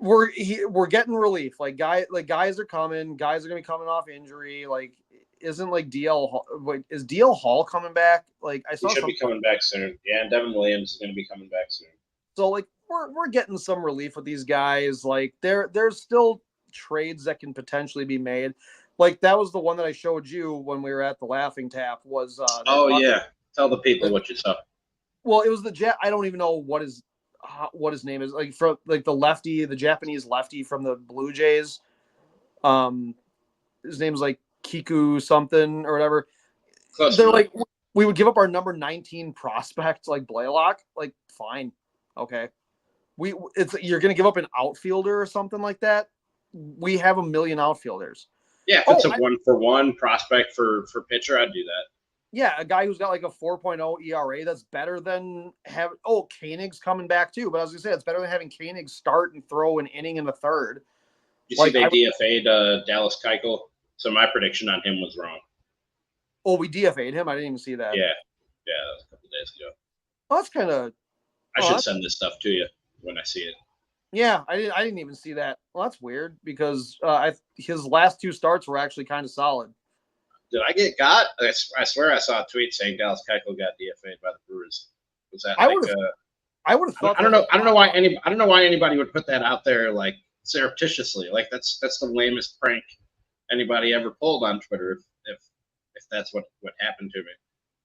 S2: we're getting relief. Like, guys are coming. Guys are gonna be coming off injury. Like, isn't like is DL Hall coming back? Like, I saw
S1: he should be coming back soon. Yeah, and Devin Williams is gonna be coming back soon.
S2: So like we're getting some relief with these guys. Like, there's still trades that can potentially be made. Like, that was the one that I showed you when we were at the Laughing Tap. Was
S1: tell the people what you saw.
S2: Well, it was the I don't even know what his name is. Like, from like the Japanese lefty from the Blue Jays. His name's like Kiku something or whatever. They're like, we would give up our number 19 prospect like Blaylock. Like, fine, okay. You're gonna give up an outfielder or something like that. We have 1 million outfielders.
S1: Yeah, if it's a 1-for-1 prospect for pitcher, I'd do that.
S2: Yeah, a guy who's got like a 4.0 ERA, that's better than Koenig's coming back too. But I was gonna say, it's better than having Koenig start and throw an inning in the third.
S1: You see, they DFA'd Dallas Keuchel, so my prediction on him was wrong.
S2: Oh, we DFA'd him? I didn't even see that.
S1: Yeah, that was a couple days ago.
S2: Well, that's kind of.
S1: I should send this stuff to you when I see it.
S2: Yeah, I didn't even see that. Well, that's weird because his last 2 starts were actually kind of solid.
S1: Did I get got? I swear I saw a tweet saying Dallas Keuchel got DFA'd by the Brewers. Was that I would have thought. I don't know why anybody would put that out there like surreptitiously. Like, that's the lamest prank anybody ever pulled on Twitter. If that's what happened to me.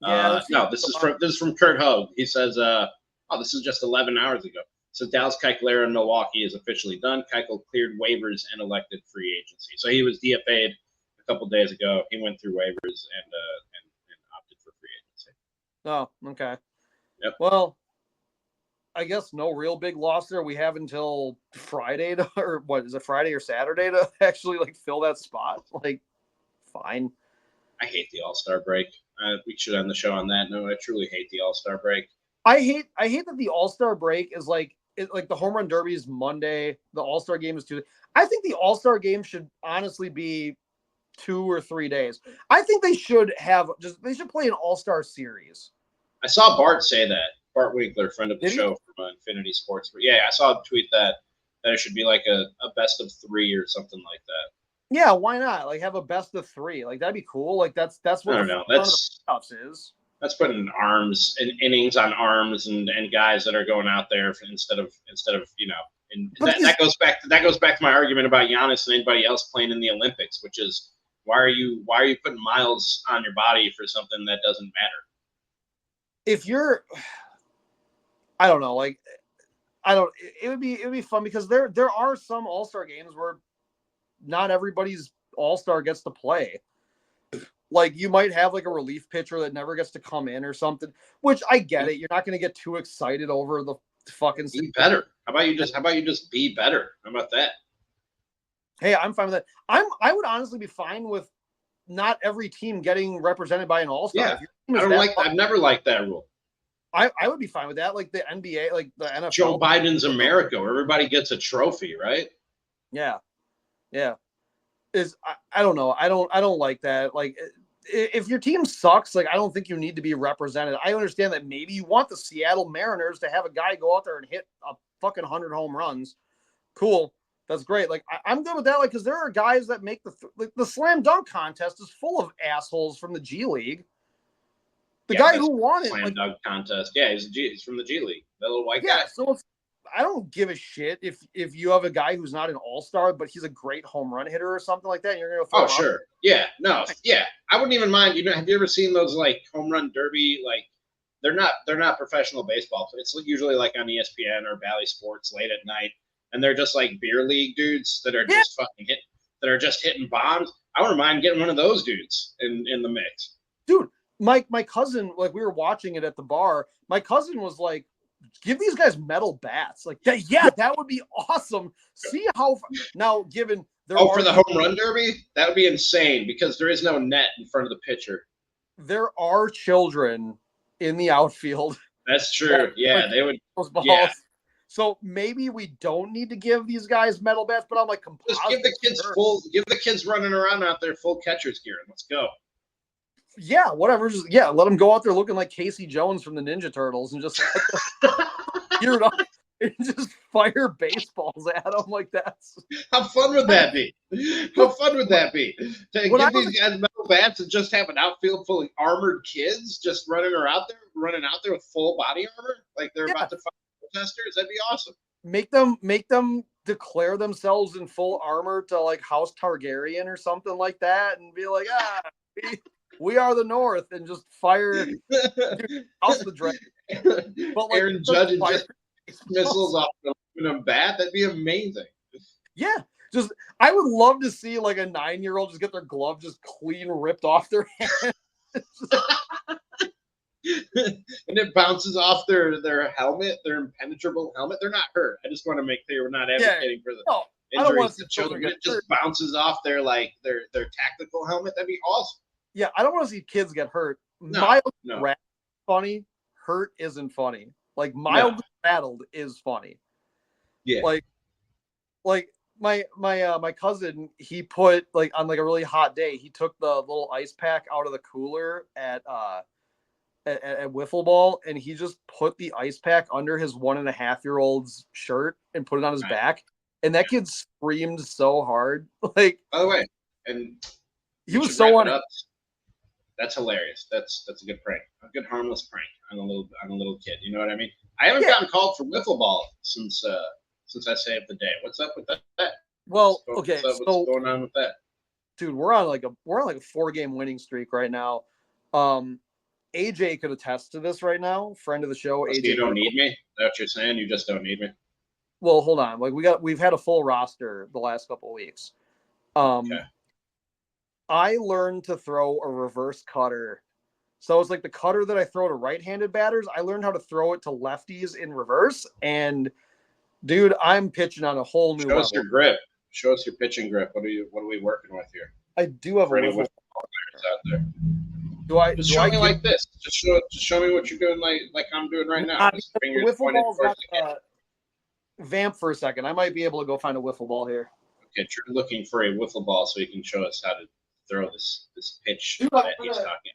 S1: No, this is from Kurt Hogue. He says, this is just 11 hours ago. So Dallas Keuchel era in Milwaukee is officially done. Keuchel cleared waivers and elected free agency. So he was DFA'd a couple days ago. He went through waivers and opted for free agency.
S2: Oh, okay.
S1: Yep.
S2: Well, I guess no real big loss there. We have until Friday or what is it, Friday or Saturday to actually like fill that spot. Like, fine.
S1: I hate the All-Star break. We should end the show on that note. I truly hate the All-Star break.
S2: I hate that the All-Star break is like the Home Run Derby is Monday. The All-Star game is Tuesday. I think the All-Star game should honestly be 2 or 3 days. I think they should play an All-Star series.
S1: I saw Bart say that. Bart Winkler, friend of the show from Infinity Sports. But yeah, I saw a tweet that it should be like a best of 3 or something like that.
S2: Yeah, why not? Like have a best of 3. Like that'd be cool. Like that's what
S1: I
S2: the
S1: don't know.
S2: fun of the playoffs is.
S1: That's putting arms and innings on arms and guys that are going out there instead of and that goes back to my argument about Giannis and anybody else playing in the Olympics, which is why are you putting miles on your body for something that doesn't matter?
S2: If you're, I don't know, like it would be fun because there are some All-Star games where not everybody's All-Star gets to play. Like you might have like a relief pitcher that never gets to come in or something, which I get it. You're not going to get too excited over the fucking.
S1: Be better. How about you just be better? How about that?
S2: Hey, I'm fine with that. I would honestly be fine with not every team getting represented by an All-Star.
S1: Yeah, I've never liked that rule.
S2: I would be fine with that. Like the NBA, like the NFL.
S1: Joe Biden's America, where everybody gets a trophy, right?
S2: Yeah. I don't know. I don't like that. Like if your team sucks, like I don't think you need to be represented. I understand that maybe you want the Seattle Mariners to have a guy go out there and hit a fucking 100 home runs. Cool. That's great. Like I'm good with that. Like, because there are guys that make the slam dunk contest is full of assholes from the G League. The guy who won it,
S1: slam dunk contest. Yeah, he's from the G League. That little white guy.
S2: So I don't give a shit if you have a guy who's not an all-star, but he's a great home run hitter or something like that. And you're gonna throw
S1: sure. Yeah, no, yeah. I wouldn't even mind. Have you ever seen those like home run derby? Like they're not professional baseball. It's usually like on ESPN or Bally Sports late at night, and they're just like beer league dudes that are just fucking hitting bombs. I wouldn't mind getting one of those dudes in the mix.
S2: Dude, my cousin, like we were watching it at the bar. My cousin was like, give these guys metal bats. Like that, that would be awesome. See how now given
S1: for the home run derby, that would be insane because there is no net in front of the pitcher.
S2: There are children in the outfield.
S1: That's true. Yeah, they would.
S2: Yeah. So maybe we don't need to give these guys metal bats, but I'm like,
S1: just give the kids running around out there full catcher's gear and let's go.
S2: Yeah, whatever. Just let them go out there looking like Casey Jones from the Ninja Turtles and just geared up and just fire baseballs at them like that's.
S1: How fun would that be? How fun would that be? To give these guys metal bats and just have an outfield full of armored kids just running out there with full body armor like they're about to fight protesters? That'd be awesome.
S2: Make them declare themselves in full armor to like House Targaryen or something like that, and be like, we are the North, and just fire House the Dragon.
S1: But like, Aaron Judge and just missiles off the bat. That'd be amazing.
S2: Yeah, I would love to see like a 9-year-old just get their glove just clean ripped off their hand.
S1: And it bounces off their helmet, their impenetrable helmet. They're not hurt. I just want to make clear we're not advocating for the injuries to children. It just bounces off their tactical helmet. That'd be awesome.
S2: Yeah, I don't want to see kids get hurt.
S1: No,
S2: mild funny. Hurt isn't funny. Like mildly rattled is funny.
S1: Yeah.
S2: Like my cousin, he put like on like a really hot day, he took the little ice pack out of the cooler at wiffle ball, and he just put the ice pack under his 1.5-year-old's shirt and put it on his back, and that kid screamed so hard. Like,
S1: by the way, and
S2: he was so on it.
S1: That's hilarious. That's a good prank, a good harmless prank on a little kid. You know what I mean? I haven't gotten called for wiffle ball since I saved the day. What's up with that?
S2: Well,
S1: what's going on with that?
S2: Dude, we're on like a 4-game winning streak right now. AJ could attest to this right now. Friend of the show, AJ.
S1: You don't need me? Is that what you're saying? You just don't need me?
S2: Well, hold on. Like we've had a full roster the last couple of weeks. Okay. I learned to throw a reverse cutter. So it's like the cutter that I throw to right-handed batters. I learned how to throw it to lefties in reverse. And dude, I'm pitching on a whole new level.
S1: Show us your grip. Show us your pitching grip. What are we working with here?
S2: I do have a wiffle ball
S1: out there. Just show me like this. Just show me what you're doing like I'm doing right now.
S2: Wiffle ball's got vamp for a second. I might be able to go find a wiffle ball here.
S1: Okay, you're looking for a wiffle ball so you can show us how to throw this pitch that he's talking.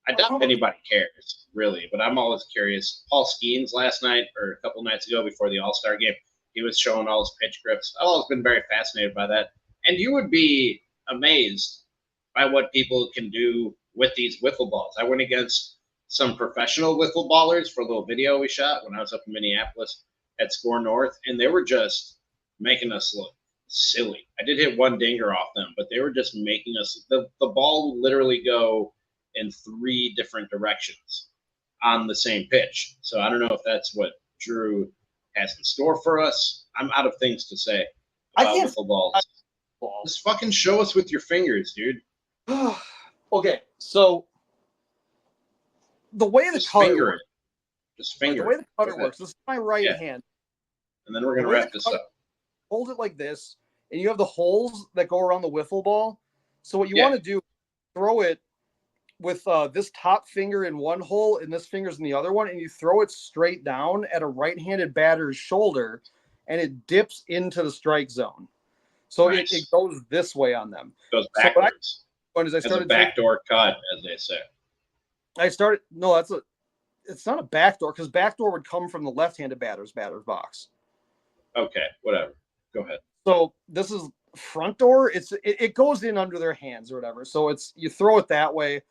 S1: I doubt anybody cares, really, but I'm always curious. Paul Skeens last night, or a couple nights ago before the All-Star game, he was showing all his pitch grips. I've always been very fascinated by that. And you would be amazed by what people can do with these wiffle balls. I went against some professional wiffle ballers for a little video we shot when I was up in Minneapolis at Score North, and they were just making us look silly. I did hit one dinger off them, but they were just making us. The ball would literally go in 3 different directions on the same pitch. So I don't know if that's what Drew has in store for us. I'm out of things to say about wiffle balls. Just fucking show us with your fingers, dude.
S2: Okay, so the way the cutter works,
S1: just finger
S2: the way the cutter works. This is my right hand,
S1: and then we're gonna wrap this up.
S2: Hold it like this, and you have the holes that go around the wiffle ball. So what you want to do, throw it with this top finger in one hole and this finger's in the other one, and you throw it straight down at a right-handed batter's shoulder, and it dips into the strike zone. So it goes this way on them.
S1: It goes backwards.
S2: So I started
S1: a backdoor cut, as they say.
S2: It's not a backdoor, because backdoor would come from the left-handed batter's box.
S1: Okay, whatever. Go ahead.
S2: So this is front door. It goes in under their hands or whatever. So you throw it that way.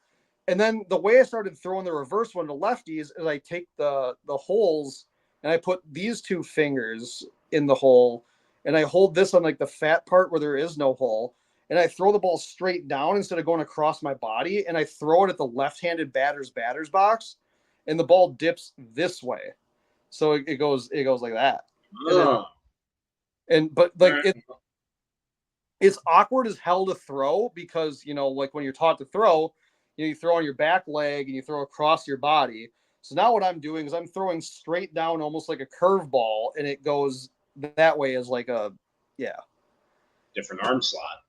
S2: And then the way I started throwing the reverse one to lefties is I take the holes and I put these 2 fingers in the hole, and I hold this on like the fat part where there is no hole, and I throw the ball straight down instead of going across my body, and I throw it at the left-handed batter's box, and the ball dips this way. So it goes like that. But it's awkward as hell to throw, because, like when you're taught to throw, you throw on your back leg and you throw across your body. So now what I'm doing is I'm throwing straight down, almost like a curveball, and it goes that way as like
S1: different arm slot.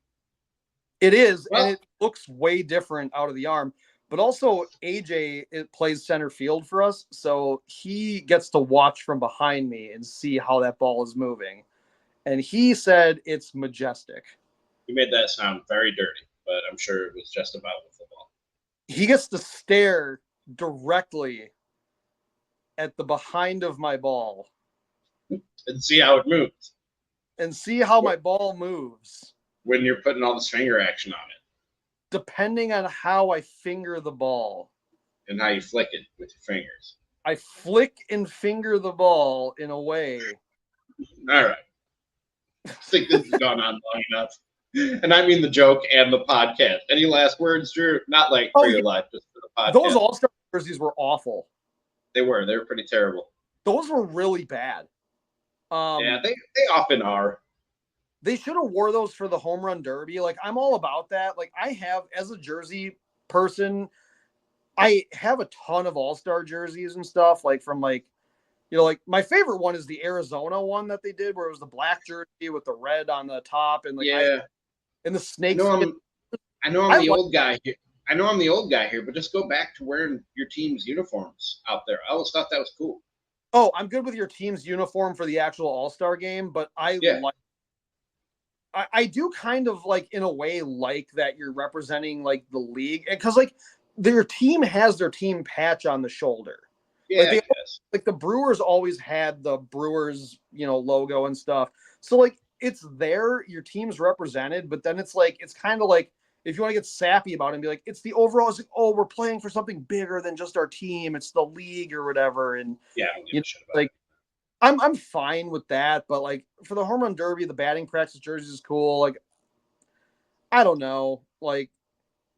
S2: It is, and it looks way different out of the arm. But also AJ plays center field for us, so he gets to watch from behind me and see how that ball is moving. And he said it's majestic.
S1: You made that sound very dirty, but I'm sure it was just about wiffle ball.
S2: He gets to stare directly at the behind of my ball
S1: and see how it moves.
S2: And see how my ball moves.
S1: When you're putting all this finger action on it.
S2: Depending on how I finger the ball.
S1: And how you flick it with your fingers.
S2: I flick and finger the ball in a way.
S1: All right. I think this has gone on long enough. And I mean the joke and the podcast. Any last words, Drew? Not like for your life, just for the podcast.
S2: Those All-Star jerseys were awful.
S1: They were pretty terrible.
S2: Those were really bad.
S1: Yeah, they often are.
S2: They should have wore those for the home run derby. Like, I'm all about that. Like, I have, as a jersey person, I have a ton of All-Star jerseys and stuff. Like, from like my favorite one is the Arizona one that they did, where it was the black jersey with the red on the top and and the snakes.
S1: I know I'm the old guy here. I know I'm the old guy here, but just go back to wearing your team's uniforms out there. I always thought that was cool.
S2: Oh, I'm good with your team's uniform for the actual All-Star game, but I do kind of like, in a way, like that you're representing like the league, because like their team has their team patch on the shoulder.
S1: Yeah,
S2: like the Brewers always had the Brewers, logo and stuff. So like it's there, your team's represented, but then it's like, it's kind of like, if you want to get sappy about it and be like, it's the overall, it's like, oh, we're playing for something bigger than just our team. It's the league or whatever. And
S1: yeah, I don't give a shit about
S2: like, I'm fine with that. But like for the home run derby, the batting practice jerseys is cool. Like, I don't know. Like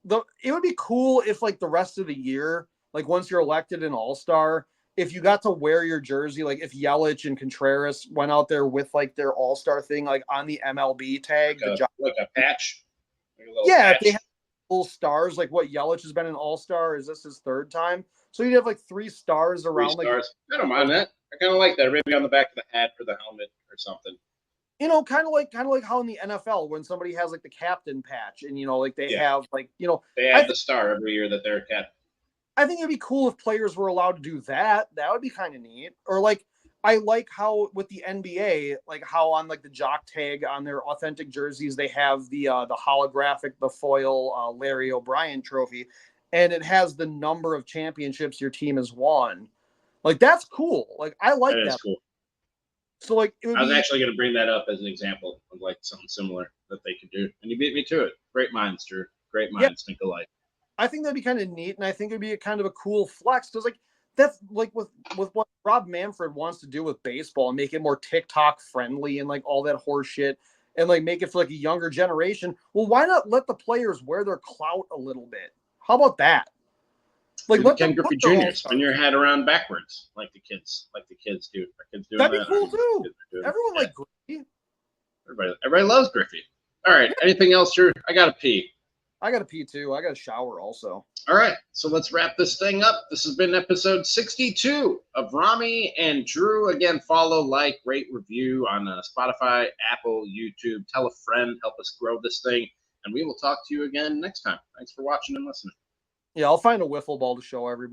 S2: it would be cool if like the rest of the year, like once you're elected an All-Star, if you got to wear your jersey, like if Yelich and Contreras went out there with like their All-Star thing, like on the MLB tag,
S1: like a patch.
S2: If they have little stars, like what Yelich has been an All-Star. Is this his 3rd time? So you'd have like 3 stars around.
S1: 3 stars. I don't mind that. I kind of like that. Maybe on the back of the hat or the helmet or something.
S2: Kind of like how in the NFL when somebody has like the captain patch, and like they have like
S1: they add the star every year that they're a captain.
S2: I think it'd be cool if players were allowed to do that. That would be kind of neat. Or like, I like how with the NBA, like how on like the jock tag on their authentic jerseys, they have the holographic, the foil Larry O'Brien trophy, and it has the number of championships your team has won. Like, that's cool. Like, I like that.
S1: Cool.
S2: So like it would
S1: I was
S2: be
S1: actually going to bring that up as an example of like something similar that they could do, and you beat me to it. Great minds, Drew. Great minds think alike.
S2: I think that'd be kind of neat, and I think it'd be a kind of a cool flex because like that's like with what Rob Manfred wants to do with baseball and make it more TikTok friendly and like all that horse shit and like make it for like a younger generation. Well, why not let the players wear their clout a little bit? How about that? Like
S1: Do the
S2: let them
S1: Ken Griffey
S2: put their
S1: Jr.
S2: all-stars.
S1: Spin your hat around backwards like the kids do. Our kids doing
S2: That'd
S1: that.
S2: be cool too. Everyone
S1: Yeah.
S2: like Griffey.
S1: Everybody loves Griffey. All right. Anything else, Drew? I got to pee.
S2: I got to pee too. I got to shower also.
S1: All right, so let's wrap this thing up. This has been episode 62 of Ramie and Drew. Again, follow, like, rate, review on Spotify, Apple, YouTube. Tell a friend. Help us grow this thing. And we will talk to you again next time. Thanks for watching and listening.
S2: Yeah, I'll find a wiffle ball to show everybody.